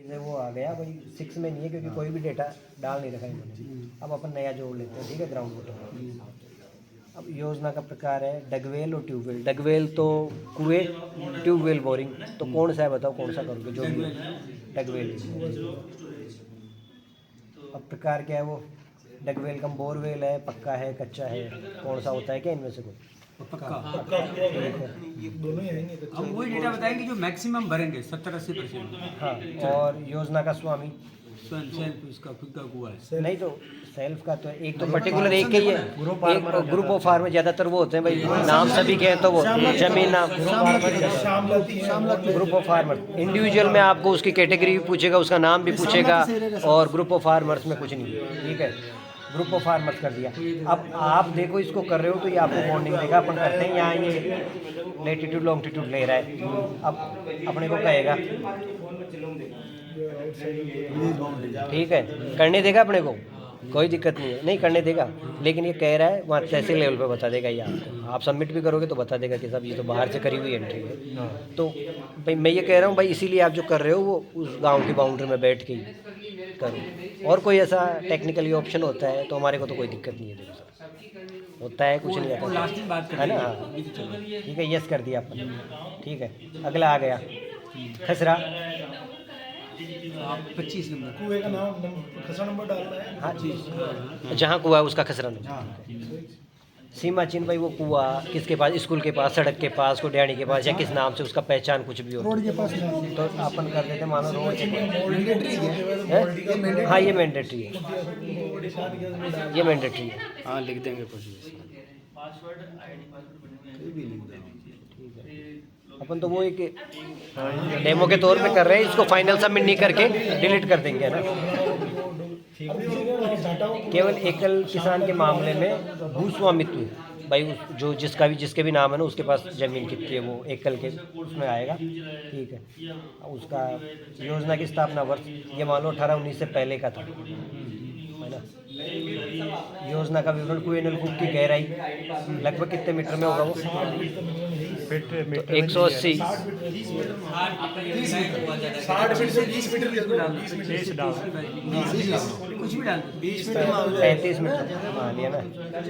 वो आ गया भाई 6 में नहीं है क्योंकि कोई भी डेटा डाल नहीं रखा इन्होंने। अब अपन नया जोड़ लेते हैं, ठीक है, ग्राउंड वाटर। अब योजना का प्रकार है डगवेल और ट्यूबवेल। डगवेल तो कुएं, ट्यूबवेल बोरिंग। तो कौन सा है बताओ, कौन सा करोगे? जो भी डगवेल। अब प्रकार क्या है वो? डगवेल का बोरवेल है, पक्का है, कच्चा है, कौन सा होता है क्या इनमें से कोई? पक्का। दोनों ही आएंगे कच्चे। हम वही डेटा बताएंगे जो मैक्सिमम भरेंगे 70-80%। हाँ, और योजना का स्वामी स्वयं सेल्फ उसका खुद का कुआ है। नहीं तो सेल्फ का तो एक तो पर्टिकुलर एक ही है, ग्रुप ऑफ फार्मर ज़्यादातर वो होते हैं भाई, नाम सभी के हैं तो वो जमीन नाम ग्रुप ऑफ फार्मर। इंडिविजुअल में आपको उसकी कैटेगरी भी पूछेगा, उसका नाम भी पूछेगा, और ग्रुप ऑफ फार्मर्स में कुछ नहीं, ठीक है। ग्रुप ऑफ फार्मर्स कर दिया। अब आप देखो इसको कर रहे हो तो ये आपको वार्निंग देगा। अपन करते हैं यहाँ ये लेटीट्यूड लॉन्गिट्यूड ले रहा है, अब अपने को कहेगा, ठीक है, करने देगा अपने को, कोई दिक्कत नहीं है, नहीं करने देगा, लेकिन ये कह रहा है वहाँ तहसील लेवल पे बता देगा ये आपको। आप सबमिट भी करोगे तो बता देगा कि साहब ये तो बाहर से करी हुई एंट्री है। तो भाई मैं ये कह रहा हूँ भाई, इसीलिए आप जो कर रहे हो वो उस गांव की बाउंड्री में बैठ के ही करो। और कोई ऐसा टेक्निकली ऑप्शन होता है तो हमारे को तो कोई दिक्कत नहीं है, देखो सर होता है, कुछ नहीं आता है ना। हाँ ठीक है, यस कर दिया अपन, ठीक है। अगला आ गया खसरा। 25 नंबर कुएं का नाम खसरा नंबर डालना है। हाँ जी, जहाँ कुआ है उसका खसरा नंबर। सीमा चिन्ह भाई वो कुआ किसके पास, स्कूल के पास, सड़क के पास, कोडियानी के पास, या किस नाम से उसका पहचान कुछ भी हो, रोड के पास तो अपन कर देते मानो रोड के मैंडेटरी है। पास। हाँ ये मैंडेटरी है, ये मैंडेटरी है। हाँ लिख देंगे कुछ अपन तो वो एक डेमो के तौर पे कर रहे हैं, इसको फाइनल सबमिट नहीं करके डिलीट कर देंगे ना। केवल एकल किसान के मामले में भूस्वामित्व भाई जो जिसके भी नाम है ना, उसके पास ज़मीन कितनी है वो एकल के उसमें आएगा, ठीक है। उसका योजना की स्थापना वर्ष ये मान लो 1819 से पहले का था, है ना। योजना का विवरण, कुएं नलकूप की गहराई लगभग कितने मीटर में होगा वो? 180। 60 फीट से 20 मीटर कुछ भी डाल 35 मीटर मान लिया ना।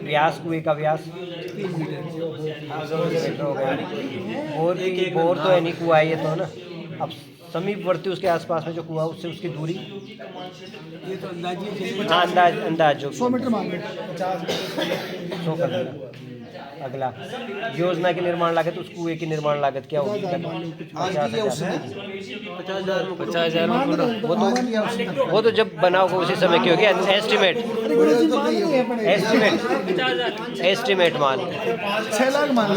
व्यास, कुएं का व्यास 3 मीटर हो गया। बोर तो है नहीं, कुआ है ये तो, है ना। अब समीपवर्ती उसके आसपास में जो कुआ उससे उसकी दूरी, ये तो अंदाजी हाँ अंदाज जो 100 मीटर मान लो। 100 कर देना। अगला योजना की निर्माण लागत, उस कुएं की निर्माण लागत क्या होगी? 50,000। वो तो जब बना होगा उसी समय की होगी। एस्टिमेट मान लो 6 लाख मान लो।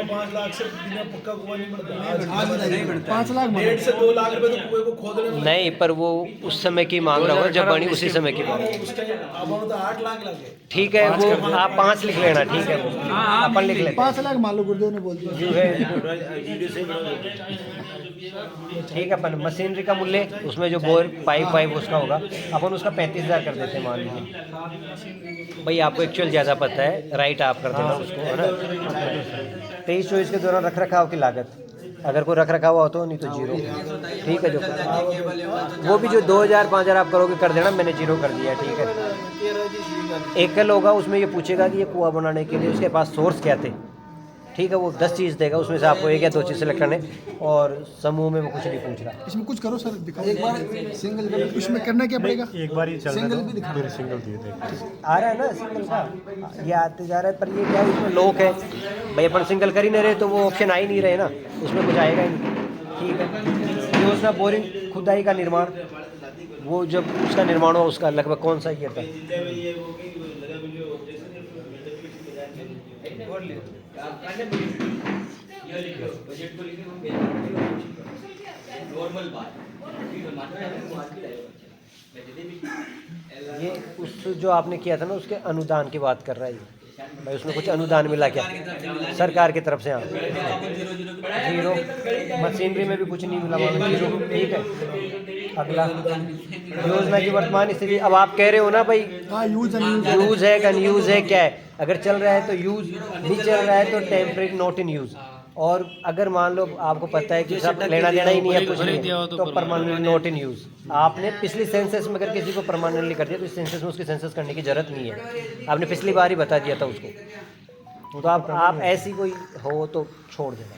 5 लाख से बिना पक्का कुआं नहीं बनता। 5 लाख 1.5 से 2 लाख रुपए तो कुएं को खोदने में नहीं, पर वो उस समय की मांग रहा हो, जब बनी उसी समय की मांग। अब तो 8 लाख लगे। ठीक है, वो आप 5 लिख लेना, ठीक है, वो अपन लिख लेते 5 लाख मान लो, गुरुदेव ने बोल दिया। जो है, ठीक है। अपन मशीनरी का मूल्य, उसमें जो बोर पाइप उसका होगा, अपन उसका 35,000 कर देते हैं मान लीजिए। भाई आपको एक्चुअल ज़्यादा पता है, राइट आप कर देना उसको, है ना। 23-24 के दौरान रख रखाव की लागत, अगर कोई रख रखा हुआ हो तो, नहीं तो जीरो, ठीक है। जो वो भी जो 2,000-5,000 आप करोगे कर देना, मैंने जीरो कर दिया, ठीक है। एकल होगा, उसमें ये पूछेगा कि ये कुआं बनाने के लिए उसके पास सोर्स क्या थे, ठीक है। वो 10 चीज़ देगा, उसमें से आपको 1 या 2 चीज़ सेलेक्ट करने, और समूह में वो कुछ नहीं पूछ रहा। इसमें कुछ करो सर, दिखाओ एक बार सिंगल। इसमें करना क्या पड़ेगा? एक बार ही चल सिंगल रहा भी दिखा, है, सिंगल दिए थे। आ रहा है ना सिंगल का, ये आते जा रहा है, पर ये क्या है, इसमें लॉक है भाई। अपन सिंगल कर ही नहीं रहे तो वो ऑप्शन आ ही नहीं रहे ना, उसमें कुछ आएगा ही नहीं, ठीक है। योजना बोरिंग खुदाई का निर्माण, वो जब उसका निर्माण हुआ उसका लगभग कौन सा ईयर था? ये उस जो आपने किया था ना, उसके अनुदान की बात कर रहा है ये भाई। उसमें कुछ अनुदान मिला क्या सरकार की तरफ से? हाँ, जीरो। मशीनरी में भी कुछ नहीं मिला, जीरो, ठीक है। अगला योजना की वर्तमान स्थिति। अब आप कह रहे हो ना भाई, यूज है, अनयूज है, क्या है? अगर चल रहा है तो यूज, नहीं चल रहा है तो टेम्परेरी नॉट इन यूज, और अगर मान लो आपको पता है कि सब लेना देना ही नहीं है कुछ नहीं है, तो परमानेंट नॉट इन यूज़। आपने पिछली सेंसस में अगर किसी को परमानेंटली कर दिया तो इस सेंसस में उसकी सेंसस करने की जरूरत नहीं है, आपने पिछली बार ही बता दिया था उसको। तो आप ऐसी कोई हो तो छोड़ देना।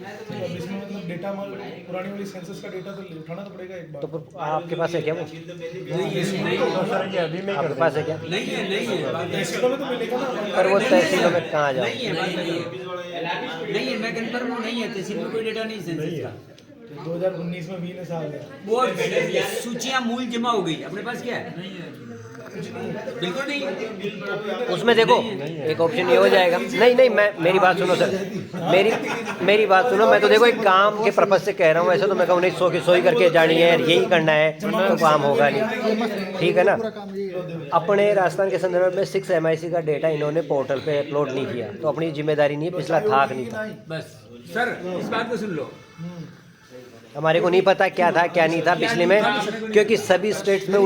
अब इसमें मतलब डेटा पुरानी वाली सेंसस का डेटा तो उठाना तो पड़ेगा एक बार। तो फिर आपके पास है क्या वो? आपके पास है क्या? नहीं है तहसीलों में तो मिलेगा ना। पर वो तहसीलों में कहाँ जाओ? नहीं है, मैं कन्फर्म हूँ, नहीं है तहसील में कोई डेटा नहीं सेंसस का। तो 2019 में 20 साल है। वो सूचियाँ मूल जमा हो गई, अपने पास क्या है? बिल्कुल नहीं। उसमें देखो एक ऑप्शन ये हो जाएगा। नहीं मैं मेरी बात सुनो सर, मेरी बात सुनो। मैं तो देखो एक काम के पर्पज से कह रहा हूँ, ऐसे तो मैं कहूँ नहीं 100 की 100 ही करके जानी है, यही करना है तो काम होगा नहीं, ठीक है ना। अपने राजस्थान के संदर्भ में 6 MIC का डेटा इन्होंने पोर्टल पे अपलोड नहीं किया, तो अपनी जिम्मेदारी नहीं है, पिछला थाक नहीं था। बस सर इस बात को सुन लो, हमारे को नहीं पता क्या था क्या नहीं था पिछले में, क्योंकि सभी स्टेट्स में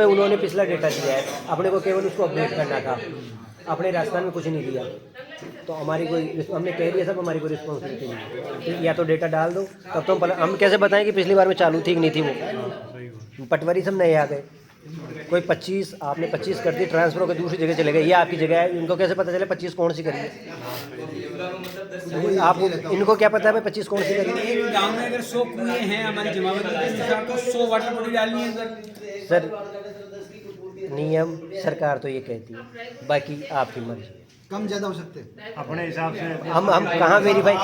उन्होंने पिछला डेटा दिया है, अपने को केवल उसको अपडेट करना था। अपने राजस्थान में कुछ नहीं दिया, तो हमारी कोई, हमने कह दिया सब, हमारी कोई रिस्पॉन्सिबिलिटी नहीं है। या तो डेटा डाल दो, तब तो हम कैसे बताएं कि पिछली बार में चालू थी कि नहीं थी वो? पटवारी सब नए आ गए, कोई 25 आपने 25 कर दी, ट्रांसफर होकर दूसरी जगह चले गए, ये आपकी जगह है, इनको कैसे पता चले 25 कौन सी करी है? आपको इनको क्या पता है भाई 25 कौन सी करी है? एक गांव में अगर 100 कुएं हैं हमारी जमावत के अनुसार, तो 100 वाटर बॉडी डालनी है सर। नियम सरकार तो ये कहती है, बाकी आपकी मर्जी। कम ज़्यादा हो सकते हैं अपने हिसाब से। हम कहाँ वेरीफाई,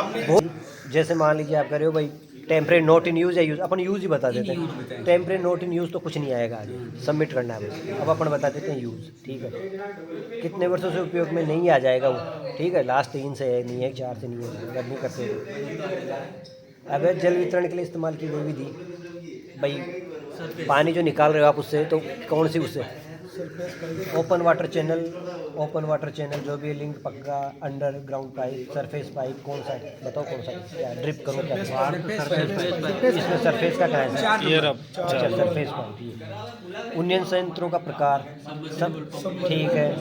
जैसे मान लीजिए आप कह रहे हो भाई टेम्परेरी नोट इन यूज़ है, यूज़ अपन यूज़ ही बता देते हैं। टेम्परेरी नोट इन यूज़ तो कुछ नहीं आएगा, आगे सबमिट करना है बस। अब अपन बता देते हैं यूज़, ठीक है, कितने वर्षों से उपयोग में नहीं आ जाएगा वो, ठीक है, लास्ट 3 से नहीं है, 4 से नहीं है, अगर नहीं करते तो। अगर जल वितरण के लिए इस्तेमाल की गई विधि, भाई पानी जो निकाल रहे हो आप उससे, तो कौन सी उससे? ओपन वाटर चैनल जो भी है, लिंक पक्का, अंडरग्राउंड पाइप, सरफेस पाइप, कौन सा है बताओ, कौन सा क्या ड्रिप करूँ क्या? इसमें सरफेस का क्या है? अच्छा सरफेस पाइप। उन्नयन संयंत्रों का प्रकार सब ठीक है।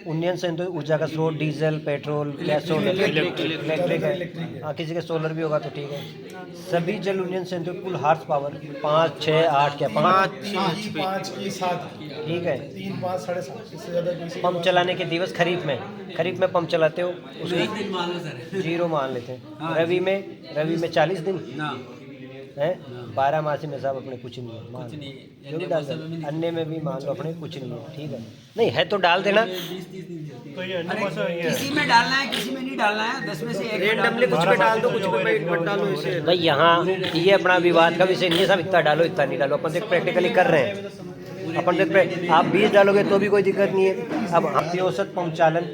उन्नयन संयंत्र ऊर्जा का स्रोत diesel, petrol, gas, solar, electric है। हाँ किसी के सोलर भी होगा तो ठीक है। सभी जल उन्नयन संयंत्र कुल हार्स पावर 5, 6, 8 क्या 5 की 7 ठीक है। 3, 5, 7.5 इससे ज़्यादा किसी पंप चलाने के दिवस खरीफ में पंप चलाते हो उसको 0 मान लेते हैं। रवि में 40 दिन है। 12 मासी में साहब अपने कुछ नहीं है, मान जो भी डाल देना। अन्य में भी मान लो अपने कुछ नहीं है, ठीक है, नहीं है तो डाल देना। तो ये अन्य मौसम ये है। किसी में डालना है, किसी में नहीं डालना है, 10 में से एक रेंडमली कुछ पे डाल दो, कुछ पे मत डालो इसे। भाई यहाँ ये अपना विवाद का विषय नहीं है साहब, इतना डालो इतना नहीं डालो, अपन देख प्रैक्टिकली कर रहे हैं। अपन देख आप 20 डालोगे तो भी कोई दिक्कत नहीं है। अब हम औसत पंप चालन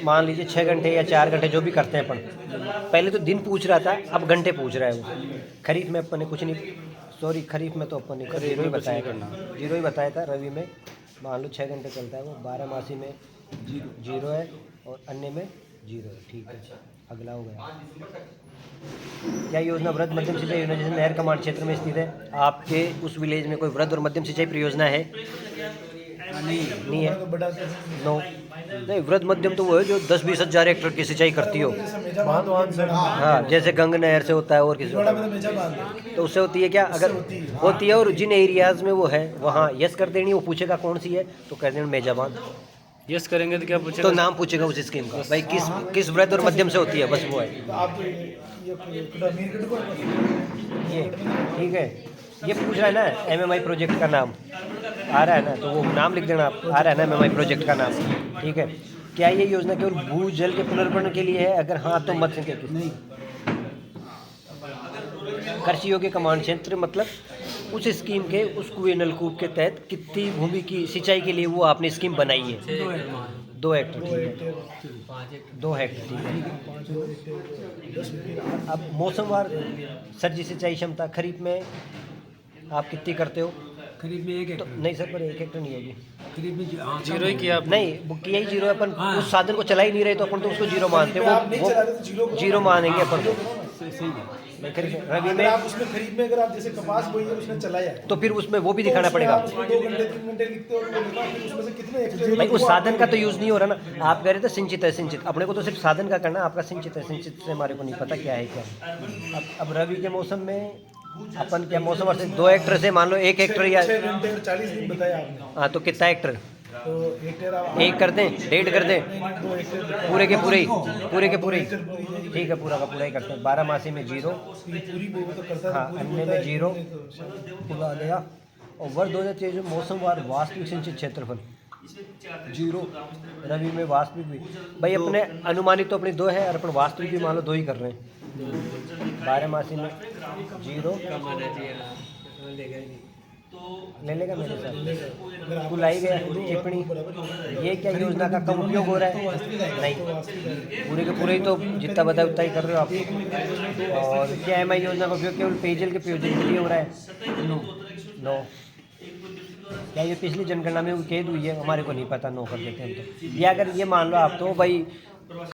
मान लीजिए 6 घंटे या 4 घंटे जो भी करते हैं अपन, पहले तो दिन पूछ रहा था, अब घंटे पूछ रहा है वो। खरीफ में अपन ने कुछ नहीं, सॉरी खरीफ में तो अपन ने 0 ही बताया था, 0 ही बताया था। रवि में मान लो 6 घंटे चलता है वो, 12 मासी में 0 है और अन्य में 0 है, ठीक है। अगला हो गया क्या योजना वृहद मध्यम सिंचाई योजना, जैसे नहर कमांड क्षेत्र में स्थित है, आपके उस विलेज में कोई वृहद और मध्यम सिंचाई परियोजना है? नहीं है, नो नहीं। वृहद मध्यम तो वो है जो 10-20 हज़ार हेक्टेयर की सिंचाई करती हो। हाँ जैसे गंग नहर से होता है और किसी तो उससे होती है क्या? अगर होती है और जिन एरियाज में वो है वहाँ यस कर देनी, वो पूछेगा कौन सी है तो कह देना मेजाबान। यस करेंगे तो क्या पूछेगा? तो नाम पूछेगा उस स्कीम का, भाई किस वृहद और मध्यम से होती है, बस वो है ये, ठीक है। ये पूछ रहा है ना MMI प्रोजेक्ट का नाम आ रहा है ना, तो वो नाम लिख देना आप, आ रहा है ना MMI प्रोजेक्ट का नाम, ठीक है। क्या ये योजना केवल भूजल के पुनर्भरण के लिए है? अगर हाँ तो मत के नहीं। कृषि योग्य कमांड क्षेत्र मतलब उस स्कीम के उस कुएं नलकूप के तहत कितनी भूमि की सिंचाई के लिए वो आपने स्कीम बनाई है? 2 हेक्टेयर, ठीक है, 2 हेक्टेयर, ठीक है। अब मौसमवार सर जी सिंचाई क्षमता खरीफ में आप कितनी करते हो? खरीफ में 1 तो हेक्टेयर, नहीं सर, पर 1 हेक्टेयर नहीं होगी, खरीफ में 0 ही किया आपने। नहीं वो किया ही 0 है अपन। उस साधन को चला ही नहीं रहे तो अपन तो उसको 0 मानते हैं, वो 0 मानेंगे अपन तो। सही है। मैं खरीद रवि अगर में आप उसमें खरीद में अगर आप जैसे कपास बोई है उसने चलाया है तो फिर उसमें वो भी दिखाना पड़ेगा। 2 घंटे 3 घंटे लिखते हो तो लिखा, फिर उसमें से कितने एक्स्ट्रा भाई उस साधन का तो यूज़ नहीं हो रहा ना। आप कह रहे थे सिंचित है सिंचित, अपने को तो सिर्फ साधन का करना, आपका सिंचित है सिंचित से हमारे को नहीं पता क्या है क्या है। अब रवि के मौसम में अपन क्या मौसम वर्ष 2 हेक्टर से मान लो 1 हेक्टर या 6 घंटे और 40 दिन बताया आपने, हाँ तो कितना हेक्टर, तो हेक्टेयर आप 1 कर दें 1.5 कर दें, 2 हेक्टेयर पूरे के पूरे ही ठीक है, पूरा का पूरा ही करते हैं। 12 मासी में 0, पूरी वो तो करता हाँ था, अन्य में 0 पूरा आ गया। और वर्ष 2023 में मौसम वार वास्तविक सिंचित क्षेत्रफल 0, रवि में वास्तविक भी भाई अपने अनुमानित तो अपनी 2 है और अपन वास्तविक भी मान लो 2 ही कर रहे हैं। 12 मासी में 0 ले लेगा मेरे साथ, तू लाई गया टिप्पणी। ये क्या योजना का कम उपयोग हो रहा है? नहीं, पूरे के पूरे ही तो जितना बताया उतना ही कर रहे हो आप। और क्या एम आई योजना का उपयोग केवल पेयजल के प्रयोजन के लिए हो रहा है? नो। क्या ये पिछली जनगणना में कैद हुई है? हमारे को नहीं पता, नो कर देते हैं हम तो। या अगर ये मान लो आप तो भाई